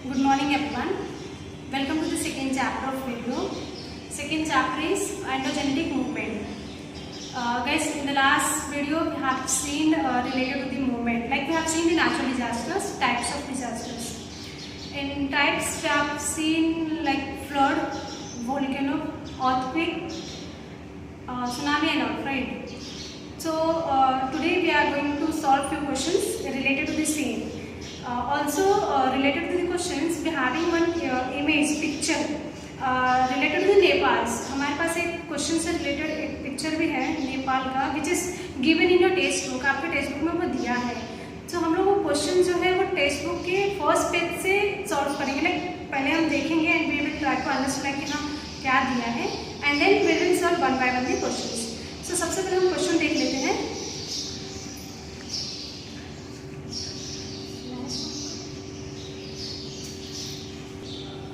Good morning everyone. Welcome to the second chapter of video. Second chapter is endogenetic movement. Guys, in the last video we have seen related to the movement. Like we have seen the natural disasters, types of disasters. In types we have seen like flood, volcano, earthquake, tsunami and all, right? So today we are going to solve few questions related to the same. Also related to the questions we having one image picture related to the Nepal. हमारे पास एक question से related एक picture भी है नेपाल का which is given in your text book. आपके text book में वो दिया है. तो हम लोग वो क्वेश्चन जो है वो टेक्स्ट बुक के फर्स्ट पेज से सॉल्व करेंगे. लाइक पहले हम देखेंगे and we will try to understand कि हाँ क्या दिया है and then we will solve one by one the questions. So सबसे पहले हम क्वेश्चन देख लेते हैं.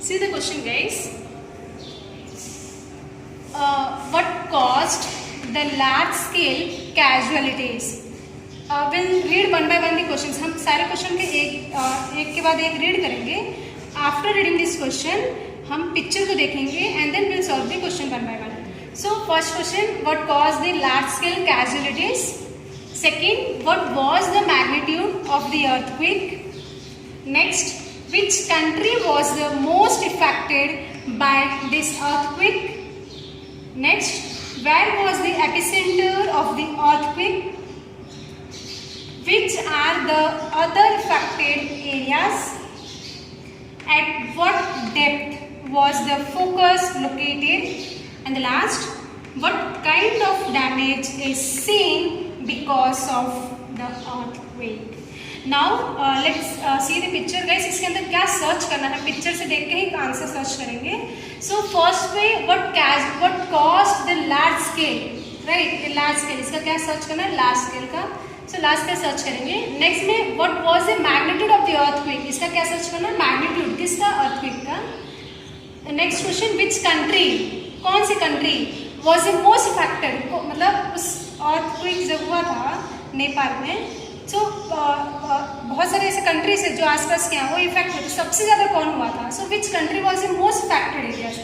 See the question, guys. What caused the large-scale casualties? We'll read one by one the questions. हम सारे क्वेश्चन के एक के बाद एक रीड करेंगे. After reading this question, हम पिक्चर को देखेंगे and then we'll solve the question one by one. So first question, what caused the large-scale casualties? Second, what was the magnitude of the earthquake? Next, which country was the most affected by this earthquake? Next, where was the epicenter of the earthquake? Which are the other affected areas? At what depth was the focus located? And the last, what kind of damage is seen because of the earthquake? Now let's see the picture. Guys इसके अंदर क्या search करना है, picture से देख के ही answer search करेंगे. So first में what caused the large scale, right. Large scale इसका क्या सर्च करना है, लार्ज स्केल का. सो लार्ज स्केल सर्च करेंगे. नेक्स्ट में what was the magnitude of the earthquake, इसका क्या सर्च करना है, मैग्नीट्यूड किसका, अर्थक्वेक का. नेक्स्ट क्वेश्चन, विच कंट्री, कौन सी country was the most affected, मतलब उस अर्थक्वेक जब हुआ था नेपाल में. सो बहुत सारे ऐसे कंट्रीज है जो आसपास के हैं वो इफेक्ट हुए. सबसे ज़्यादा कौन हुआ था. So which country was the most affected areas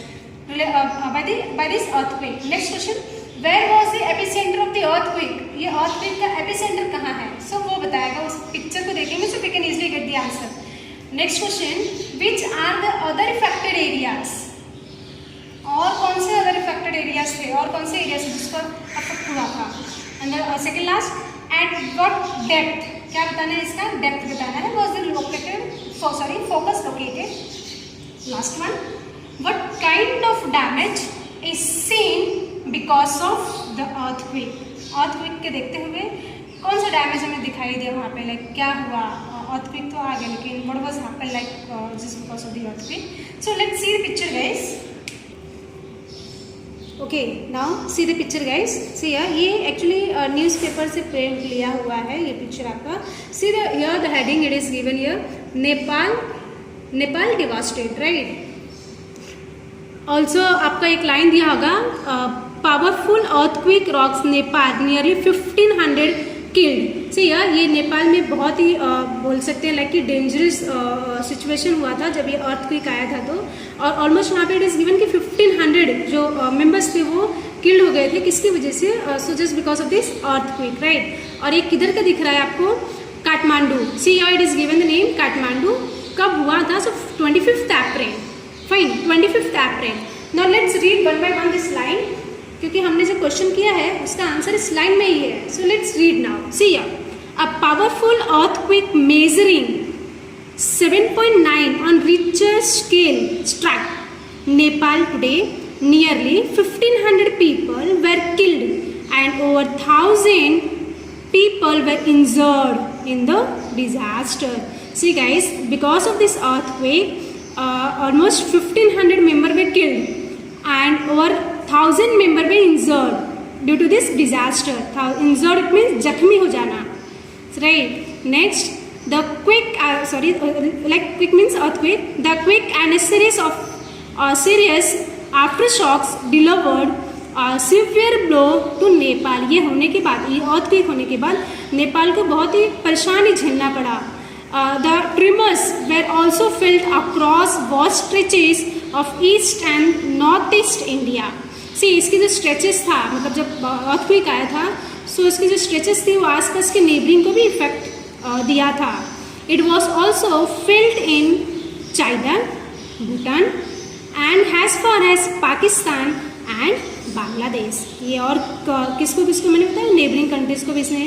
by this earthquake. Next question, where was the epicentre of the earthquake, ये अर्थक्वेक का एपिसेंटर कहाँ है. सो वो बताएगा, उस पिक्चर को देखेंगे so we can easily get the answer. Next question, which are the other affected areas, और कौन से अदर इफेक्टेड एरियाज थे, और कौन से एरियाज थे जिस पर अफेक्ट हुआ था. And second last, at what depth, क्या बताना है, इसका डेप्थ बताना है. Was the located focus located. Last one, what kind of damage is seen because of the earthquake. Earthquake के देखते हुए कौन सा डैमेज हमें दिखाई दिया वहाँ पे, लाइक क्या हुआ. अर्थक्वेक तो आ गया लेकिन what was happen like just because of the earthquake. So let's see the picture guys. Okay, now see the picture guys. See यार ये एक्चुअली न्यूज़पेपर से प्रिंट लिया हुआ है ये पिक्चर आपका. See the here the heading it is given here, Nepal devastated, right. Also आपका एक लाइन दिया होगा, powerful earthquake rocks Nepal nearly 1500 killed. See यार ये नेपाल में बहुत ही बोल सकते हैं लाइक कि डेंजरस सिचुएशन हुआ था जब ये अर्थक्वेक आया था. तो और ऑलमोस्ट वहाँ पे इट इज़ गिवन कि 1500 जो मेंबर्स थे वो किल्ड हो गए थे. किसकी वजह से, so just because of this earthquake, right. और एक किधर का दिख रहा है आपको, काठमांडू. सी यार it is given the name Kathmandu. कब हुआ था, so 25 April. Fine, 25 April. Now let's read one by one this line, क्योंकि हमने जो क्वेश्चन किया है उसका आंसर इस लाइन में ही है. So let's read now. See यार, a powerful earthquake measuring 7.9 on Richter scale struck Nepal today. Nearly 1500 people were killed and over 1000 people were injured in the disaster. See guys, because of this earthquake, almost 1500 members were killed and over 1000 members were injured due to this disaster. Injured it means जख्मी हो जाना, right. Next, the quake, like quake means earthquake. The quake and a series of serious aftershocks delivered a severe blow to Nepal. ये होने के बाद, ये earthquake होने के बाद नेपाल को बहुत ही परेशानी झेलना पड़ा. The tremors were also felt across vast stretches of east and north east India. See इसकी जो स्ट्रेचेस था, मतलब जब अर्थक्वेक आया था, सो इसकी जो स्ट्रेचेस थी वो आसपास के नेबरिंग को भी इफेक्ट दिया था। It was also felt in China, Bhutan and has far as Pakistan and Bangladesh. ये और किसको किसको मैंने बताया, नेबरिंग कंट्रीज़ को भी इसने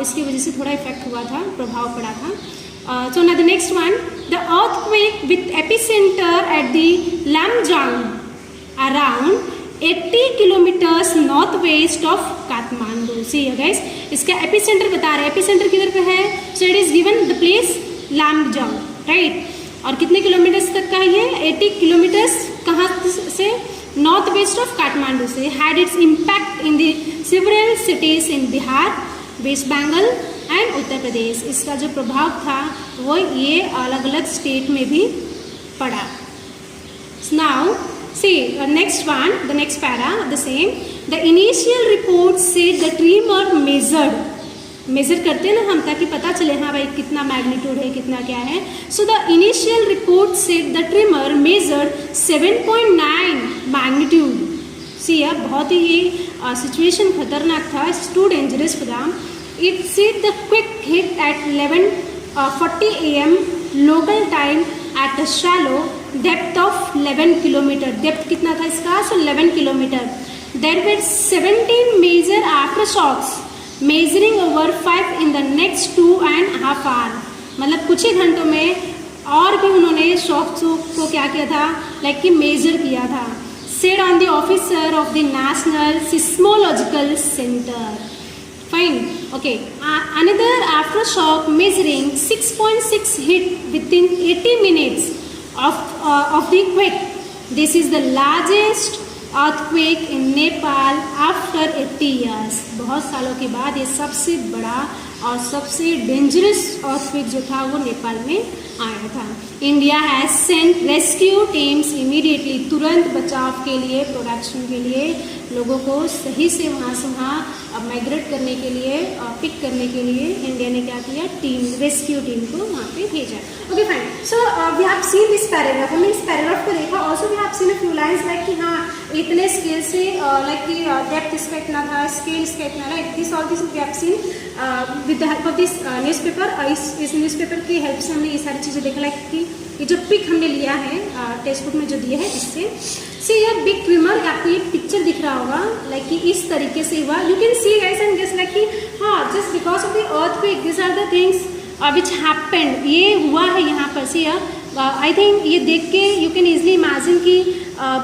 इसकी वजह से थोड़ा इफेक्ट हुआ था, प्रभाव पड़ा था। So now the next one, the earthquake with epicentre at the Lamjung around 80 kilometres north west of Kathmandu. See guys, इसका एपिसेंटर बता रहे हैं, एपिसेंटर किधर पे है, so it is given the place Lamjung, right. और कितने किलोमीटर्स तक का है ये, 80 किलोमीटर्स कहाँ से, नॉर्थ वेस्ट ऑफ काठमांडू से। Had its impact in the several cities in Bihar, west Bengal and Uttar Pradesh. इसका जो प्रभाव था वो ये अलग अलग स्टेट में भी पड़ा। Now see next one, the next para of the same, the initial report said the tremor measure करते हैं ना हम, ताकि पता चले हाँ भाई कितना मैग्नीट्यूड है, कितना क्या है। So the initial report said the tremor measured 7.9 magnitude. See अब बहुत ही ये सिचुएशन खतरनाक था, it's too dangerous for them. It said the quake hit at 11:40 AM local time at a shallow depth of 11 kilometre. Depth कितना था इसका, so 11 kilometre. There were 17 major aftershocks measuring over 5 in the next 2.5 hour. मतलब कुछ ही घंटों में और भी उन्होंने शॉक्स को क्या किया था, लाइक कि मेजर किया था। Said on the officer of the national seismological centre. Fine, okay. Another after shock measuring 6.6 hit with in 80 minutes of the quake. This is the largest earthquake in Nepal after 80 years. बहुत सालों के बाद ये सबसे बड़ा और सबसे dangerous earthquake जो था वो नेपाल में आया था। India has sent rescue teams immediately, तुरंत बचाव के लिए, प्रोडक्शन के लिए, लोगों को सही से वहाँ से वहाँ माइग्रेट करने के लिए, पिक करने के लिए इंडिया ने क्या किया, टीम, रेस्क्यू टीम को वहाँ पे भेजा। Okay fine, so we have seen this paragraph, हमने इस पैराग्राफ को देखा। Also we have seen a few lines like कि हाँ इतने स्केल से, लाइक कि डेप्थ इसका इतना था, स्केल इसका इतना, right. This all this we have seen with the help of this newspaper. इस न्यूज़पेपर की हेल्प से हमने ये सारी चीज़ें देखा, लाइक कि ये जो पिक हमने लिया है टेक्स्ट बुक में जो दिया है इससे। सी यार बिग ट्रिमर, आपको ये पिक्चर दिख रहा होगा, लाइक कि इस तरीके से हुआ। You can see guys and guess like कि हाँ just because of the earthquake this are the things which happened, ये हुआ है यहाँ पर। सी आई थिंक ये देख के यू कैन इजली इमेजिन कि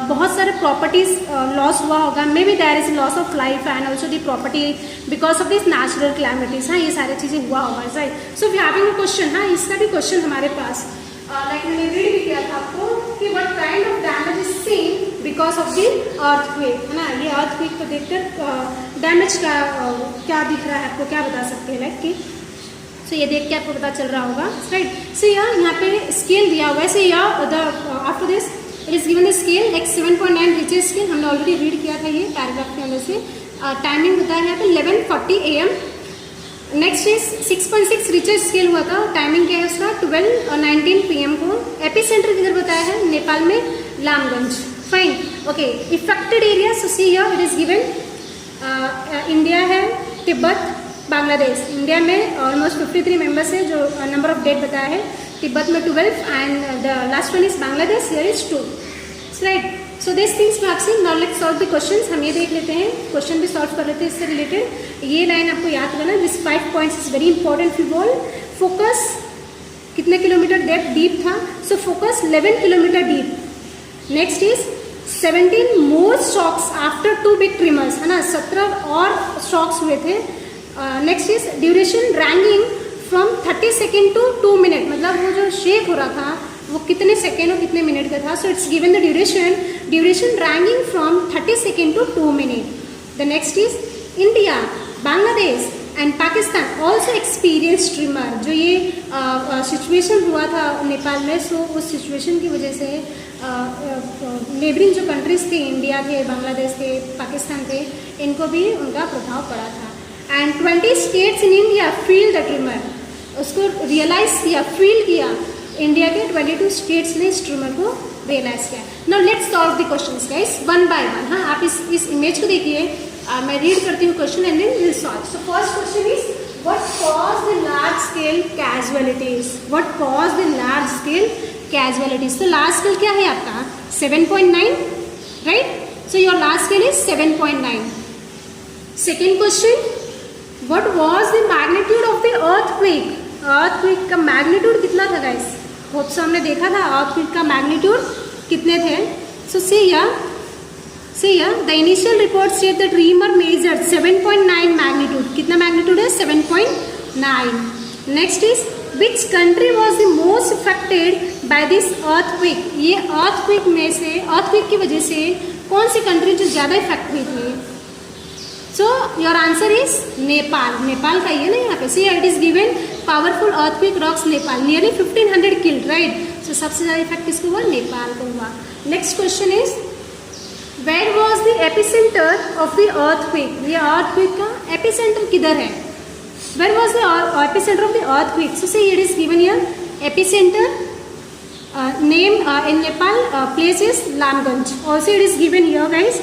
बहुत सारे प्रॉपर्टीज लॉस हुआ होगा। Maybe there is loss of life and also the property because of this natural calamities. हाँ ये सारी चीज़ें हुआ होगा, right. So we having a question, हाँ इसका भी क्वेश्चन हमारे पास, लाइक मैंने रीड भी किया था आपको कि what kind of damage is seen because of the earthquake, है ना। ये अर्थक्वेक को देखकर डैमेज का क्या दिख रहा है आपको, क्या बता सकते हैं, लाइक कि सो ये देख के आपको पता चल रहा होगा, राइट। सो यहाँ पे स्केल दिया हुआ है। So after this it is given the scale like 7.9 Richter scale, हमने ऑलरेडी रीड किया था ये पैराग्राफ के अंदर से। टाइमिंग बताया यहाँ पे 11:40 AM। Next is 6.6 Richter scale हुआ था, टाइमिंग क्या है उसका 12:19 PM को। एपीसेंटर किधर बताया है, नेपाल में Lamganj. Fine, okay. Affected area, so see here it is given India है, तिब्बत, बांग्लादेश। इंडिया में ऑलमोस्ट 53 मेंबर्स है, जो नंबर ऑफ डेट बताया है। तिब्बत में 12 and the last one is Bangladesh, here is 2। Right, so this things we have seen. Now let's solve the questions. हम ये देख लेते हैं, क्वेश्चन भी सॉल्व कर लेते हैं इससे रिलेटेड। ये लाइन आपको याद करना, this 5 points is very important for all. Focus कितने किलोमीटर डेप्थ डीप था, so focus 11 kilometre deep. Next is 17 more shocks after 2 big tremors, है ना, 17 और शॉक्स हुए थे। Next is duration ranging from 30 second to 2 minute, मतलब वो जो शेक हो रहा था वो कितने सेकेंड और कितने मिनट का था। So it's given the duration ranging from 30 second to 2 minute. The next is India, Bangladesh and Pakistan also experience tremor. जो ये सिचुएशन हुआ था नेपाल में, सो उस सिचुएशन की वजह से नेबरिंग जो कंट्रीज थे, इंडिया थे, बांग्लादेश थे, पाकिस्तान थे, इनको भी उनका प्रभाव पड़ा था। And 20 states in India feel the trimmer. उसको रियलाइज किया, फील किया, इंडिया के 22 स्टेट्स ने इस ट्यूमर को रियलाइज किया। Now let's solve the questions guys one by one. हाँ, आप इस इमेज को देखिए, मैं रीड करती हूँ question and then will solve. So first question is what cause the large scale casualties, what cause the large scale casualties. तो large scale क्या है आपका 7.9, right? So your large scale is 7.9। Second question, what was the magnitude of the earthquake. Earthquake का magnitude कितना था guys? Hope so हमने देखा था अर्थक्वेक का मैग्नीट्यूड कितने थे। So see here the initial report said the tremor measured 7.9 magnitude. कितना मैग्नीट्यूड है? 7.9। Next is which country was the most affected by this earthquake. ये अर्थक्वेक में से, अर्थक्वेक की वजह से कौन सी कंट्री जो ज़्यादा इफेक्ट हुई थी? So your answer is Nepal. Nepal का ये ना यहाँ पे, see it is given powerful earthquake rocks Nepal, nearly 1500 killed, right? So सबसे ज़्यादा इफेक्ट किसको हुआ? नेपाल को हुआ। Next question is where was the epicentre of the earthquake. ये अर्थक्वेक का एपिसेंटर किधर है? Where was the epicentre of the earthquake? So see it is given here epicentre name in Nepal, place is Lamganj. Also it is given here guys,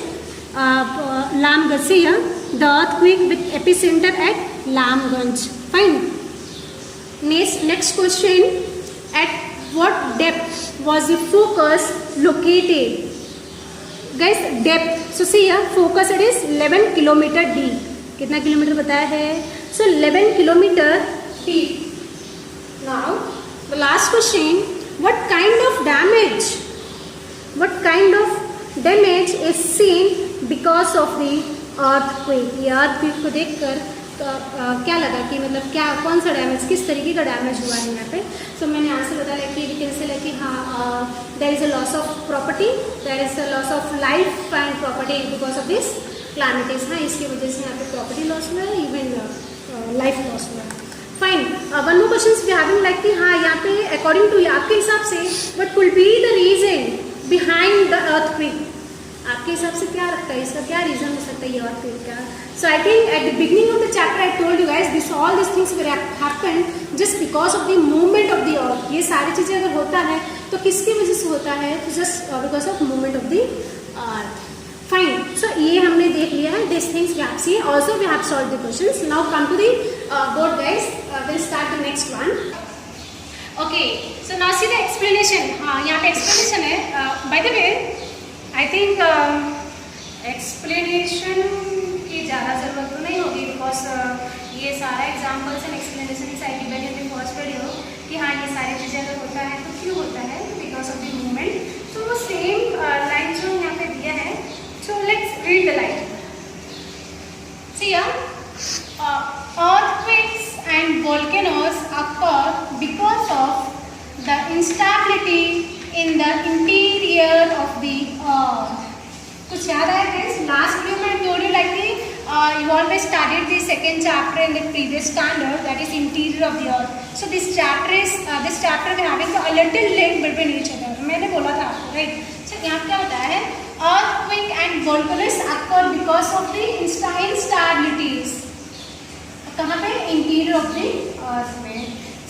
Lamganj. See here, the earthquake with epicenter at Lamganj. Fine. Next question, at what depth was the focus located? Guys, depth. So see here, focus it is 11 kilometer deep. कितना kilometre बताया है? So 11 kilometer deep. Now the last question, what kind of damage is seen because of the earthquake? ये earthquake को देखकर क्या लगा कि मतलब क्या, कौन सा डैमेज, किस तरीके का डैमेज हुआ है यहाँ पे? सो मैंने आंसर बताया कि कैंसिल है कि हाँ, there is a loss of property, there is a loss of life and property because of this calamities. हाँ, इसकी वजह से यहाँ पे प्रॉपर्टी लॉस हुआ है, इवन लाइफ लॉस हुआ है। Fine, one more question we having like कि हाँ, यहाँ पे अकॉर्डिंग टू आपके हिसाब से what could be the reason behind the earthquake? आपके हिसाब से क्या लगता है, इसका क्या रीजन हो सकता है ये अर्थक्वेक का? So I think at the beginning of the chapter I told you guys this all this things will happen just because of the movement of the earth. ये सारी चीज़ें अगर होता है तो किसकी वजह से होता है? तो just because of movement of the earth. Fine, so ये हमने देख लिया है, this things we have seen, also we have solved the questions. Now come to the board guys, will start the next one. Okay, so now see the explanation. हाँ, यहाँ पे explanation है। By the way I think explanation की ज़्यादा ज़रूरत तो नहीं होगी बिकॉज ये सारा examples and explanation is I given in the first video कि हाँ, ये सारी चीज़ें अगर होता है तो क्यों होता है? Because of the movement. तो वो सेम लाइन जो यहाँ पे दिया है, so let's read the line. See here, earthquakes and volcanoes occur because of the instability in the interior of the earth. कुछ याद आया guys? Last video में I told you like you always studied the second chapter in the previous standard, that is interior of the earth. So this chapter we having a little link between each other. मैंने बोला था आपको, right? So यहाँ क्या होता है? Earthquake and volcanoes occur because of the instabilities. कहाँ पे? Interior of the earth में.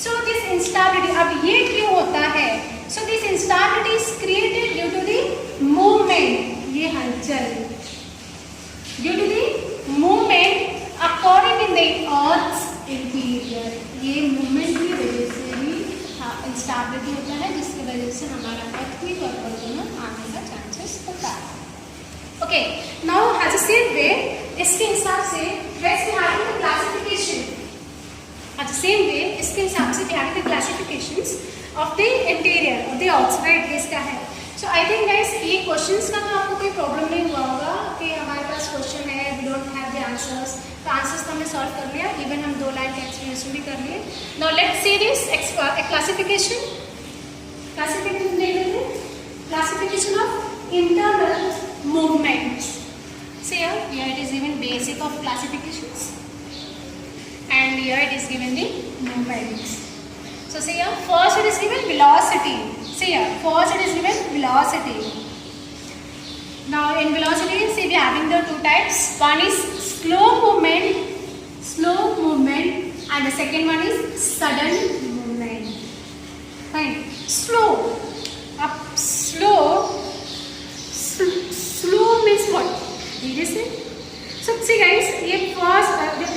So this instability, अब ये क्यों होता है? So this instability is created due to the movement. ये हलचल due to the movement occurring in the earth's interior. ये movement की वजह से ही instability होता है, जिसकी वजह से हमारा earthquake और volcano आने का चांसेस होता है। Okay, now as a same way, इसके हिसाब से let's be having the classification. At the same way, इसके हिसाब से we having the classifications of the interior of the earth, right? ये इसका है। So I think guys, ये questions का तो आपको कोई problem नहीं हुआ होगा कि हमारे पास question है, we don't have the answers. तो answers तो हमने solve कर लिया, even हम 2 लाइन का explanation भी कर लिए। Now let's see this classification. Classification देख लेते हैं। Classification of internal movements. See here it is given basic of classifications, and here it is given the movements. So see here, first it is given velocity. See here, first it is given velocity. Now in velocity, see we are having the 2 types. One is slow movement and the second one is sudden movement. Fine. Slow. Up slow means what? धीरे से. So see guys, ये first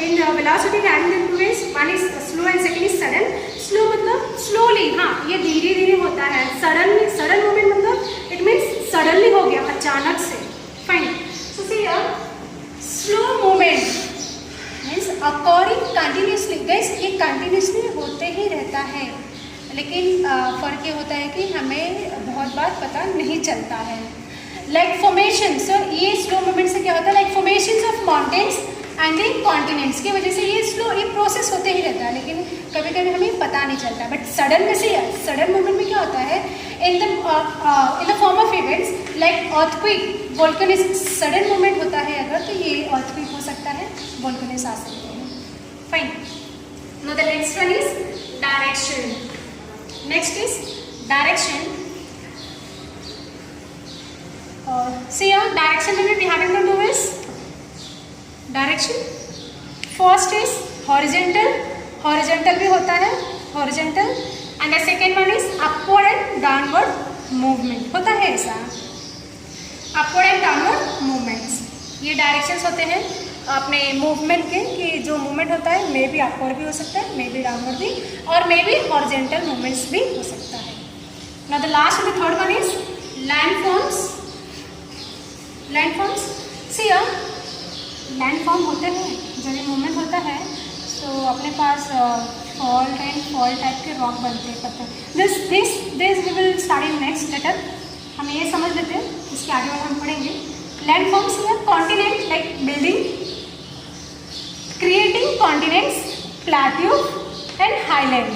in velocity having the two ways, one is slow and second is sudden. Slow मतलब slowly, हाँ ये धीरे धीरे होता है. Sudden movement मतलब it means suddenly हो गया, अचानक से. Fine. So see here, slow movement means occurring continuously. Guys ये continuously होते ही रहता है, लेकिन फ़र्क ये होता है कि हमें बहुत बार पता नहीं चलता है. लाइक फॉर्मेशन, सो ये स्लो मूवमेंट से क्या होता है, like formations of mountains and the continents की वजह से ये स्लो ये प्रोसेस होते ही रहता है, लेकिन कभी कभी हमें पता नहीं चलता. बट सडन में से सडन मूवमेंट में क्या होता है, in the form of events like earthquake, volcanic sudden movement होता है अगर, तो ये अर्थक्वेक हो सकता है, वोल्केनिक्स आ सकते हैं. Fine. Now the next one is direction. Next is direction. See here, direction we will be having the two ways. Direction. First is horizontal. Horizontal भी होता है, horizontal. And the second one is upward and downward movement. होता है ऐसा. Upward and downward movements. ये directions होते हैं अपने movement के, कि जो movement होता है मे बी upward भी हो सकता है, मे बी downward भी, और मे बी horizontal movements भी हो सकता है. Now the last and the third one is landforms. Landforms. See landform होते हैं जब ये मूवमेंट होता है, तो अपने पास फॉल्ट एंड फॉल टाइप के रॉक बनते हैं, पता है. This we will start in next later. हम ये समझ लेते हैं, इसके आगे वाला हम पढ़ेंगे. लैंडफॉर्म्स या continent like building, creating continents, plateau and highland.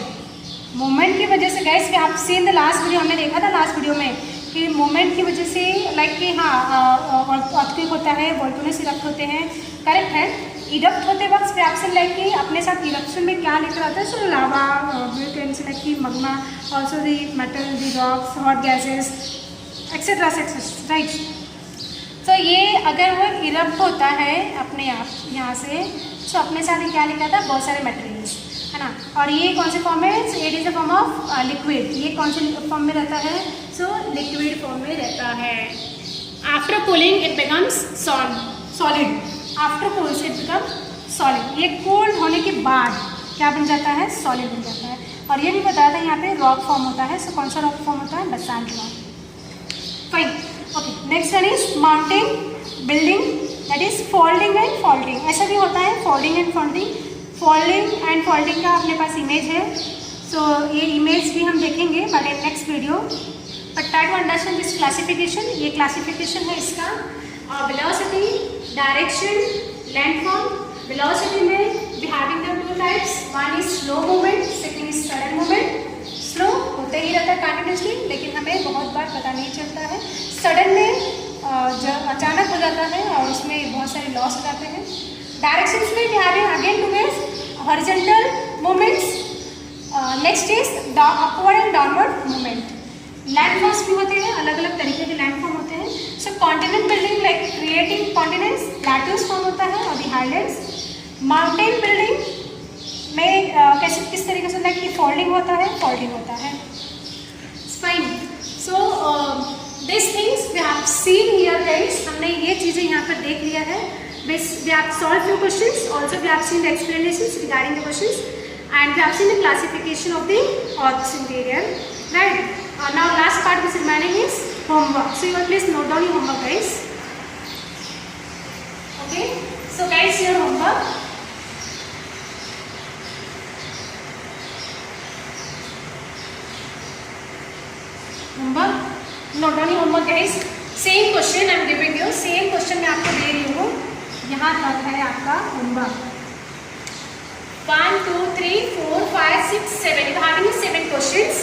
Movement की वजह से guys we have seen the last video, हमने देखा था लास्ट वीडियो में कि मूवमेंट की वजह से लाइक कि हाँ अर्थक्वेक होता है, वोल्केनोस इरप्ट होते हैं. करेक्ट है. इरप्ट होते वक्त रिएक्शन लाइक कि अपने साथ इरप्शन में क्या लेकर आता है, सो लावा, लाइक कि magma, also the metal, the rocks, hot gases etcetera right. तो ये अगर वो इरप्ट होता है अपने आप यहाँ से, तो अपने साथ ही क्या लेकर आता है, बहुत सारे मटेरियल्स, है ना. और ये कौन से फॉर्म में, it is the form of liquid. ये कौन से फॉर्म में रहता है, सो लिक्विड फॉर्म में रहता है. After cooling it becomes solid. After cools it becomes solid. ये कूल्ड होने के बाद क्या बन जाता है, सॉलिड बन जाता है. और ये भी बताया था यहाँ पे रॉक फॉर्म होता है. सो कौन सा रॉक फॉर्म होता है, basalt rock. Fine. Okay. Next one is mountain building, that is folding and faulting. ऐसा भी होता है folding and faulting. Folding and faulting का अपने पास इमेज है, सो ये इमेज भी हम देखेंगे but in next video. But try to understand this classification. ये क्लासिफिकेशन है इसका. Velocity, direction, landform. वेलोसिटी में we having the two types, one is slow movement, second is sudden movement. Slow होते ही रहता है कंटिन्यूसली, लेकिन हमें बहुत बार पता नहीं चलता है. सडन में अचानक हो जाता है और उसमें बहुत सारे लॉस हो जाते हैं. डायरेक्शंस में we having again two ways, horizontal movements. Next is upward and downward movement. Landforms भी होते हैं, अलग अलग तरीके के लैंडफॉर्म होते हैं. So continent building like creating continents, plateaus form होता है और दी हाईलैंड्स. माउंटेन बिल्डिंग में कैसे किस तरीके से लाइक कि फोल्डिंग होता है, फॉल्टिंग होता है. Fine. So this things we have seen here guys. हमने ये चीज़ें यहाँ पर देख लिया है. We have solved few questions. Also, we have seen the explanations regarding the questions, and we have seen the classification of the Earth's interior. Right. Now, last part which is remaining is homework. So, you will please note down your homework, guys. Okay. So, guys, your homework. Homework. Note down your homework, guys. Same question I am giving you. Same question मैं आपको दे रही हूँ. यहाँ तक है आपका homework. 1, 2, 3, 4, 5, 6, 7. You having 7 questions.